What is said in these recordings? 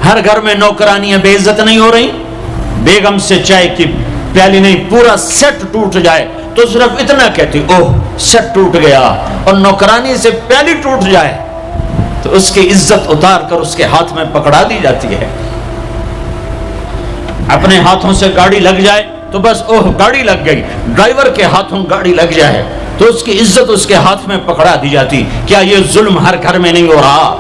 ہر گھر میں نوکرانیاں بے عزت نہیں ہو رہی؟ بیگم سے چائے کی پیالی نہیں پورا سیٹ ٹوٹ جائے تو صرف اتنا کہتی اوہ سیٹ ٹوٹ گیا، اور نوکرانی سے پیالی ٹوٹ جائے تو اس کی عزت اتار کر اس کے ہاتھ میں پکڑا دی جاتی ہے۔ اپنے ہاتھوں سے گاڑی لگ جائے تو بس اوہ گاڑی لگ گئی، ڈرائیور کے ہاتھوں گاڑی لگ جائے تو اس کی عزت اس کے ہاتھ میں پکڑا دی جاتی۔ کیا یہ ظلم ہر گھر میں نہیں ہو رہا؟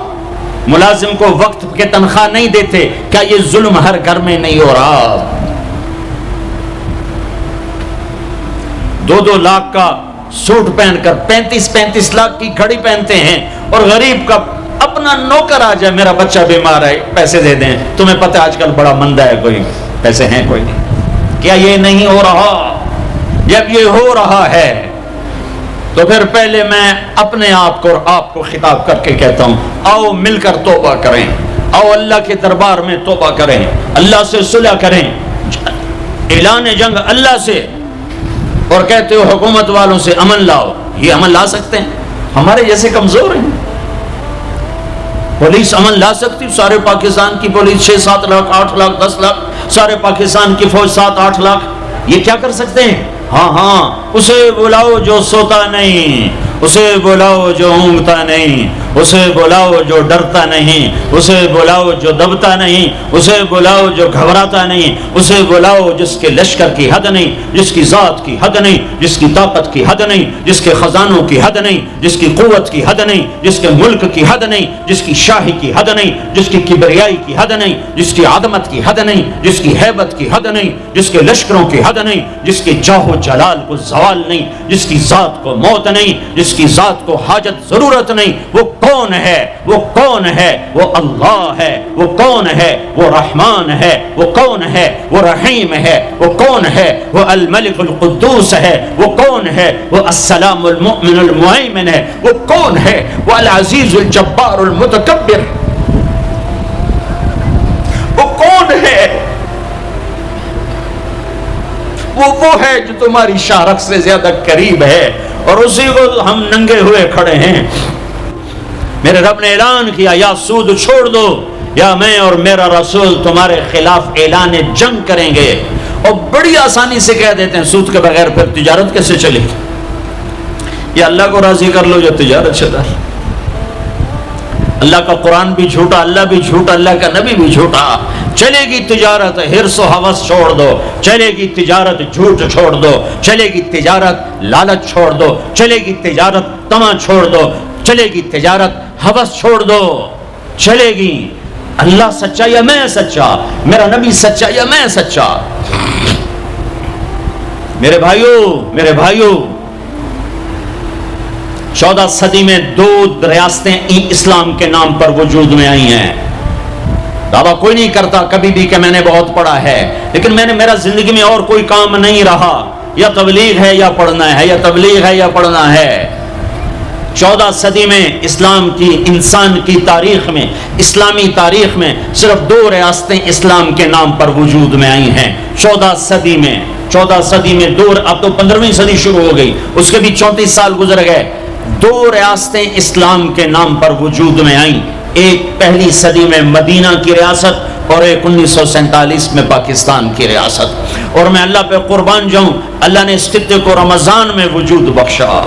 ملازم کو وقت کے تنخواہ نہیں دیتے، کیا یہ ظلم ہر گھر میں نہیں ہو رہا؟ 2-2 لاکھ کا سوٹ پہن کر 35-35 لاکھ کی گھڑی پہنتے ہیں، اور غریب کا اپنا نوکر آ جائے میرا بچہ بیمار ہے پیسے دے دیں، تمہیں پتہ آج کل بڑا مندہ ہے، کوئی پیسے ہیں کوئی نہیں۔ کیا یہ نہیں ہو رہا؟ جب یہ ہو رہا ہے تو پھر پہلے میں اپنے آپ کو اور آپ کو خطاب کر کے کہتا ہوں، آؤ مل کر توبہ کریں، آؤ اللہ کے دربار میں توبہ کریں، اللہ سے صلح کریں، اعلان جنگ اللہ سے، اور کہتے ہو حکومت والوں سے امن لاؤ، یہ امن لا سکتے ہیں؟ ہمارے جیسے کمزور ہیں؟ پولیس امن لا سکتی؟ سارے پاکستان کی پولیس 6-7 لاکھ 8 لاکھ 10 لاکھ، سارے پاکستان کی فوج 7-8 لاکھ، یہ کیا کر سکتے ہیں؟ ہاں اسے بلاؤ جو سوتا نہیں، اسے بلاؤ جو اونگتا نہیں، اسے بلاؤ جو ڈرتا نہیں، اسے بلاؤ جو دبتا نہیں، اسے بلاؤ جو گھبراتا نہیں، اسے بلاؤ جس کے لشکر کی حد نہیں، جس کی ذات کی حد نہیں، جس کی طاقت کی حد نہیں، جس کے خزانوں کی حد نہیں، جس کی قوت کی حد نہیں، جس کے ملک کی حد نہیں، جس کی شاہی کی حد نہیں، جس کی کبریائی کی حد نہیں، جس کی عظمت کی حد نہیں، جس کی ہیبت کی حد نہیں، جس کے لشکروں کی حد نہیں، جس کے جاہ و جلال کو زوال نہیں، جس کی ذات کو موت نہیں، جس کی ذات کو حاجت ضرورت نہیں، وہ کون ہے؟ وہ کون ہے؟ وہ اللہ ہے۔ وہ کون ہے؟ وہ رحمان ہے۔ وہ کون ہے؟ وہ رحیم ہے۔ وہ کون ہے؟ وہ الملک القدوس ہے۔ وہ کون ہے؟ وہ السلام المؤمن المہیمن ہے۔ وہ کون ہے؟ وہ العزیز الجبار المتکبر۔ وہ کون ہے؟ وہ ہے جو تمہاری شارخ سے زیادہ قریب ہے، اور اسی کو ہم ننگے ہوئے کھڑے ہیں۔ میرے رب نے اعلان کیا، یا سود چھوڑ دو یا میں اور میرا رسول تمہارے خلاف اعلان جنگ کریں گے۔ اور بڑی آسانی سے کہہ دیتے ہیں سود کے بغیر پھر تجارت کیسے چلے گی؟ یا اللہ کو راضی کر لو یا تجارت چلا۔ اللہ کا قرآن بھی جھوٹا، اللہ بھی جھوٹا، اللہ کا نبی بھی جھوٹا۔ چلے گی تجارت حرص و ہوس چھوڑ دو، چلے گی تجارت جھوٹ چھوڑ دو، چلے گی تجارت لالچ چھوڑ دو، چلے گی تجارت طمع چھوڑ دو، چلے گی تجارت ہوس چھوڑ دو، چلے گی۔ اللہ سچا یا میں سچا؟ میرا نبی سچا یا میں سچا؟ میرے بھائیوں 14 صدی میں 2 ریاستیں اسلام کے نام پر وجود میں آئی ہیں۔ دعویٰ کوئی نہیں کرتا کبھی بھی کہ میں نے بہت پڑھا ہے، لیکن میرا زندگی میں اور کوئی کام نہیں رہا، یا تبلیغ ہے یا پڑھنا ہے، یا تبلیغ ہے یا پڑھنا ہے۔ 14 صدی میں اسلام کی انسان کی تاریخ میں، اسلامی تاریخ میں صرف 2 ریاستیں اسلام کے نام پر وجود میں آئی ہیں 14 صدی میں۔ 14 صدی میں 2، اب تو 15ویں صدی شروع ہو گئی، اس کے بھی 34 سال گزر گئے۔ 2 ریاستیں اسلام کے نام پر وجود میں آئیں، ایک پہلی صدی میں مدینہ کی ریاست اور ایک 1947 میں پاکستان کی ریاست۔ اور میں اللہ پہ قربان جاؤں، اللہ نے اس خطے کو رمضان میں وجود بخشا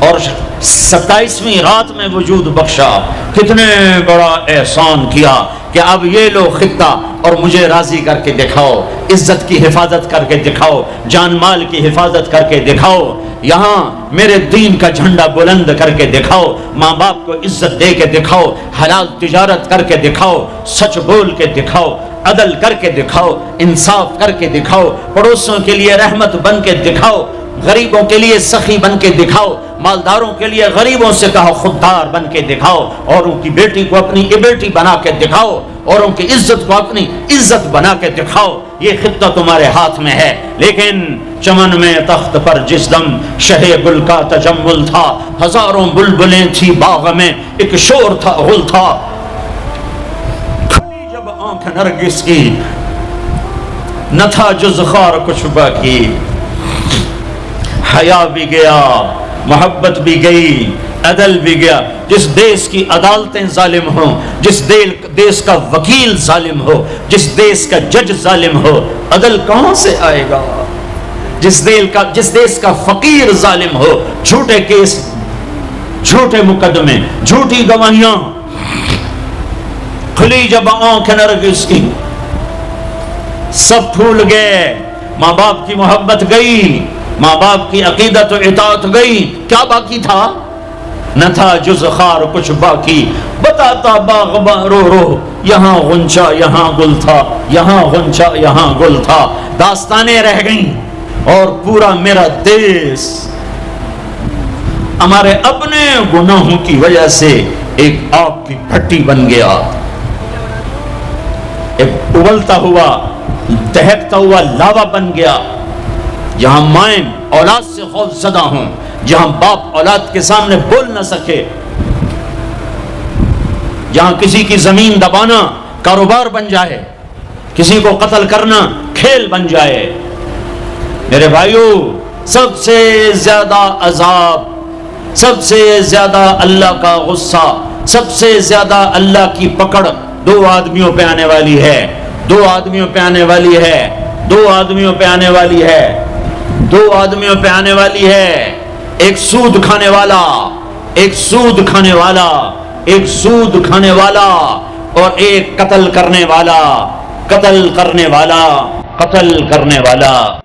اور 27ویں رات میں وجود بخشا۔ کتنے بڑا احسان کیا کہ اب یہ لو خطہ اور مجھے راضی کر کے دکھاؤ، عزت کی حفاظت کر کے دکھاؤ، جان مال کی حفاظت کر کے دکھاؤ، یہاں میرے دین کا جھنڈا بلند کر کے دکھاؤ، ماں باپ کو عزت دے کے دکھاؤ، حلال تجارت کر کے دکھاؤ، سچ بول کے دکھاؤ، عدل کر کے دکھاؤ، انصاف کر کے دکھاؤ، پڑوسوں کے لیے رحمت بن کے دکھاؤ، غریبوں کے لیے سخی بن کے دکھاؤ، مالداروں کے لیے غریبوں سے کہو خوددار بن کے دکھاؤ، اوروں کی بیٹی کو اپنی بیٹی بنا کے دکھاؤ، اوروں کی عزت کو اپنی عزت بنا کے دکھاؤ۔ یہ خطہ تمہارے ہاتھ میں ہے، لیکن چمن میں تخت پر جس دم شہ گل کا تجمل تھا، ہزاروں بلبلیں تھی باغ میں، ایک شور تھا غل تھا، کھلی جب آنکھ نرگس کی نہ تھا جز خار کچھ باقی، حیا بھی گیا محبت بھی گئی، عدل بھی گیا۔ جس دیش کی عدالتیں ظالم ہوں، جس دیش کا وکیل ظالم ہو، جس دیش کا جج ظالم ہو، عدل کہاں سے آئے گا؟ جس دیش کا فقیر ظالم ہو، جھوٹے کیس، جھوٹے مقدمے، جھوٹی گواہیاں، کھلی جب آنکھ نرگس کی، سب پھول گئے، ماں باپ کی محبت گئی، ماں باپ کی عقیدت و اطاعت گئی، کیا باقی تھا؟ نہ تھا جز خار کچھ باقی، بتاتا باغ رو رو، یہاں غنچہ یہاں گل تھا، یہاں غنچہ یہاں گل تھا۔ داستانیں رہ گئیں اور پورا میرا دیس ہمارے اپنے گناہوں کی وجہ سے ایک آگ کی بھٹی بن گیا، ایک ابلتا ہوا دہکتا ہوا لاوا بن گیا، جہاں مائیں اولاد سے خوف زدہ ہوں، جہاں باپ اولاد کے سامنے بول نہ سکے، جہاں کسی کی زمین دبانا کاروبار بن جائے، کسی کو قتل کرنا کھیل بن جائے۔ میرے بھائیو، سب سے زیادہ عذاب، سب سے زیادہ اللہ کا غصہ، سب سے زیادہ اللہ کی پکڑ دو آدمیوں پہ آنے والی ہے، دو آدمیوں پہ آنے والی ہے، دو آدمیوں پہ آنے والی ہے، دو آدمیوں پہ آنے والی ہے۔ ایک سود کھانے والا، ایک سود کھانے والا، ایک سود کھانے والا، اور ایک قتل کرنے والا، قتل کرنے والا، قتل کرنے والا۔